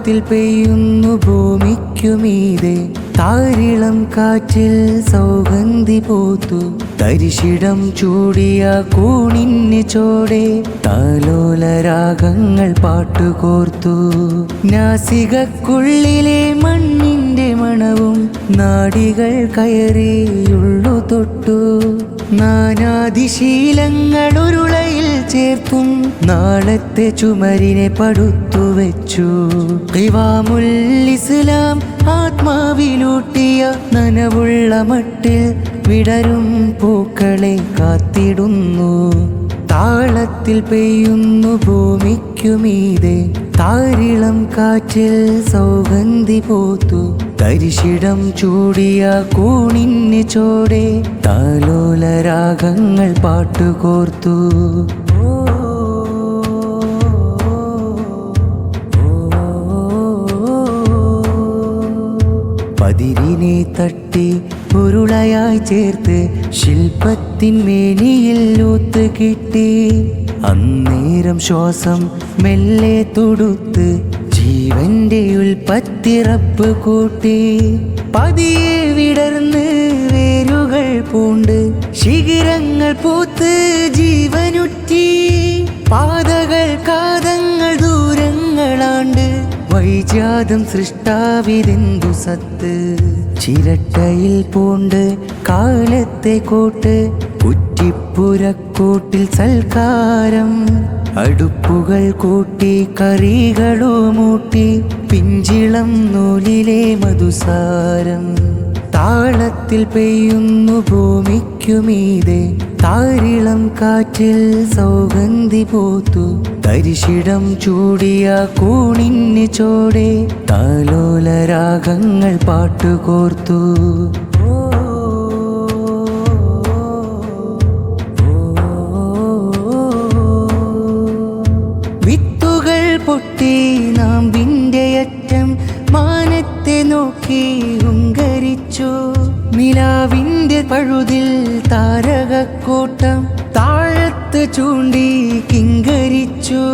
താളത്തിൽ പെയ്യുന്നു ഭൂമിക്കുമീതെ താരിളം കാറ്റിൽ സൗഗന്ധി പൂത്തു തരിശിടം ചൂടിയ കൂണിന് ചോടെ താലോല രാഗങ്ങൾ പാട്ടുകോർത്തു നാസികക്കുള്ളിലെ മണ്ണിന്റെ മണവും നാടികൾ കയറിയുള്ളു തൊട്ടു നാനാദിശീലങ്ങൾ ഉരുളയിൽ ചേർത്തും നാളത്തെ ചുമരിനെ പടുത്തുവെച്ചു ഖിവാമുൽ ഇസ്ലാം ആത്മാവിലൂട്ടിയ നനവുള്ള മട്ടിൽ വിടരും പൂക്കളെ കാത്തിടുന്നു താളത്തിൽ പെയ്യുന്നു ഭൂമിക്കുമീതെ താരിളം കാറ്റിൽ സൗഗന്ധി പൂത്തു തരിശിടം ചൂടിയ കൂണിന് ചോടെ താലോല രാഗങ്ങൾ പാട്ടുകോർത്തു പതിരിനെ തട്ടി ഉരുളയായി ചേർത്ത് ശില്പത്തിൻ മേനിയിൽ ഊത്ത് കിട്ടി അന്നേരം ശ്വാസം മെല്ലെ തൊടുത്ത് ജീവന്റെ ഉൽപ്പത്തിറപ്പ് കൂട്ടി പതിയെ വിടർന്ന് വേരുകൾ പൂണ്ട് ശിഖിരങ്ങൾ പൂത്ത് ജീവനുറ്റി പാതകൾ കാതങ്ങൾ ദൂരങ്ങളാണ്ട് വൈജാതം സൃഷ്ടാവിതെന്തു സത്ത് ചിരട്ടയിൽ പൂണ്ട് കാലത്തെ കോട്ട് കുറ്റിപ്പുരക്കൂട്ടിൽ സൽക്കാരം അടുപ്പുകൾ കൂട്ടി കറികളുമൂട്ടി പിഞ്ചിളം നൂലിലെ മധുസാരം താളത്തിൽ പെയ്യുന്നു ഭൂമിക്കുമീതെ താരിളം കാറ്റിൽ സൗഗന്ധി പൂത്തു തരിശിടം ചൂടിയ കൂണിന് ചോടെ താലോല രാഗങ്ങൾ പാട്ടുകോർത്തു വിത്തുകൾ പൊട്ടി നാമ്പിന്റെ അറ്റം മാനത്തെ നോക്കി ഹുങ്കരിച്ചു നിലാവിന്റെ പഴുതിൽ താരകക്കൂട്ടം താഴത്ത് ചൂണ്ടി കിങ്കരിച്ചു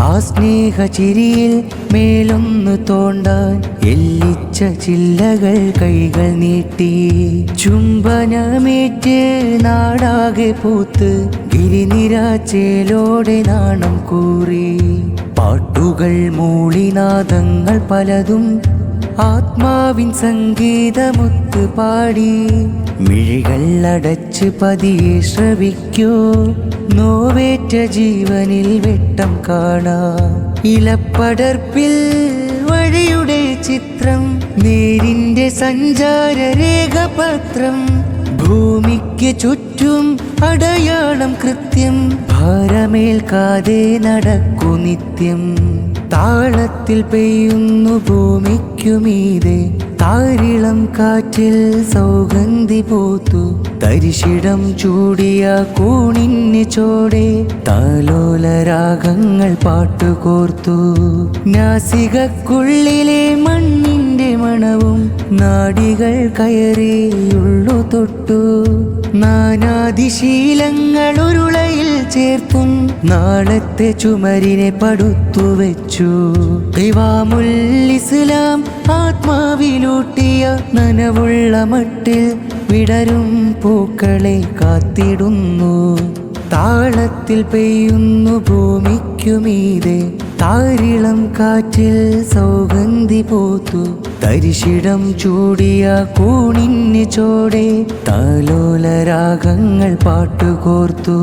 ആ സ്നേഹചിരിയിൽ മേലൊന്നു തോണ്ടാൻ എല്ലിച്ച ചില്ലകൾ കൈകൾ നീട്ടി ചുംബനമേറ്റ് നാടാകെ പൂത്ത് ഗിരിനിരാച്ചേലോടെ നാണം കൂറി പാട്ടുകൾ മൂളിനാദങ്ങൾ പലതും ആത്മാവിൻ സംഗീതമുത്ത് പാടി മിഴികൾ അടച്ച് പതിയെ ശ്രവിക്കൂ നോവേറ്റ ജീവനിൽ വെട്ടം കാണാം ഇലപ്പടർപ്പിൽ വഴിയുടെ ചിത്രം നേരിന്റെ സഞ്ചാര രേഖപത്രം ഭൂമിക്ക് ചുറ്റും അടയാളം കൃത്യം ഭാരമേൽക്കാതെ നടക്കൂ നിത്യം താളത്തിൽ പെയ്യുന്നു ഭൂമിക്കുമീതെ താരിളം കാറ്റിൽ സൗഗന്ധി പൂത്തു തരിശിടം ചൂടിയ കൂണിന് ചോടെ താലോല രാഗങ്ങൾ പാട്ടുകോർത്തു നാസികക്കുള്ളിലെ മണ്ണിന്റെ മണവും നാടികൾ കയറിയുള്ളു തൊട്ടു നാനാദിശീലങ്ങൾ ഉരുളയിൽ ചേർത്തും നാളത്തെ ചുമരിനെ പടുത്തുവെച്ചു ഖിവാമുൽ ഇസ്ലാം ആത്മാവിലൂട്ടിയ നനവുള്ള മട്ടിൽ വിടരും പൂക്കളെ കാത്തിടുന്നു താളത്തിൽ പെയ്യുന്നു ഭൂമിക്കുമീതെ താരിളം കാറ്റിൽ സൗഗന്ധി പൂത്തു തരിശിടം ചൂടിയ കൂണിന് ചോടെ താലോല രാഗങ്ങൾ പാട്ടുകോർത്തു